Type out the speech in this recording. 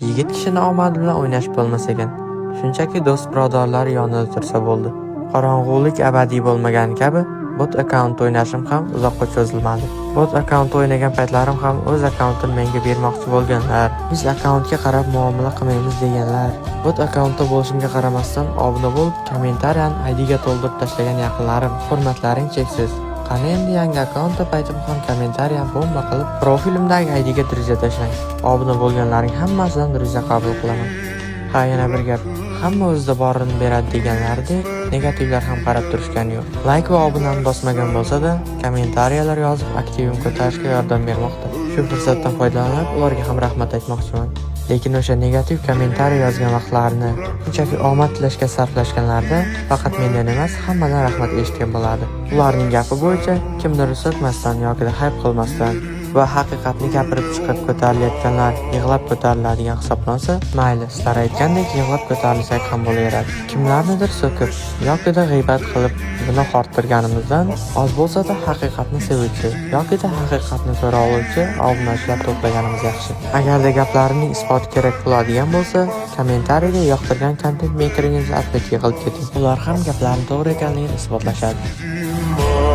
Yigit kishini omad bilan o'ynash bo'lmas ekan. Shunchaki do'st birodarlar yonida tursa bo'ldi. Qorong'ulik abadiy bo'lmagan kabi bot akkaunt o'ynashim ham uzoqqa cho'zilmadi. Bot akkaunt o'ynagan paytlarim ham o'z akkauntini menga bermoqchi bo'lganlar, biz akkauntga qarab muomala qilmaymiz deganlar, bot akkauntda bo'lishimga qaramasdan obuna bo'lib, kommentariyani IDga to'ldirib tashlagan yaqinlarim, hurmatlaring cheksiz. Qani endi yangi akkaunt topaytim ham kommentariyani bomba qilib, profilimdagi IDga diriza tashlang. Obuna bo'lganlarning hammasidan diriza qabul qilaman. Ha, yana bir gap. Hamma o'zida borini beradi deganlaridek, negativlar ham qarab turishgani yo'q. Like va obunani bosmagan bo'lsa-da, kommentariyalar yozib aktivim ko'tarishga yordam bermoqda. Shu fursatdan foydalanib, ularga ham rahmat aytmoqchiman. Lekin o'sha negativ kommentariy yozgan vaqtlarini, shunchaki omad tilashga sarflashganlarda faqat mendan emas, hammadan rahmat eshitgan bo'ladi. Ularning gapi bo'yicha kimdir so'kmasdan yoki hayb qilmasdan va haqiqatni gapirib chiqib ko'tarilayotganlar yig'lab ko'tariladigan hisoblansa, mayli, sizlar aytgandek yig'lab ko'tarilsak ham bo'laveradi. Kimlarnidir so'kib yoki-da g'iybat qilib gunoh orttirganimizdan oz bo'lsa-da haqiqatni sevuvchi yoki-da haqiqatni ko'ra oluvchi obunachilar to'plaganimiz yaxshi. Agarda gaplarining isboti kerak bo'ladigan bo'lsa, kommentariyga yoqtirgan kontent mekeringizni atlet yig'ilib keting. Ular ham gaplaring to'g'ri ekanligini isbotlashadi.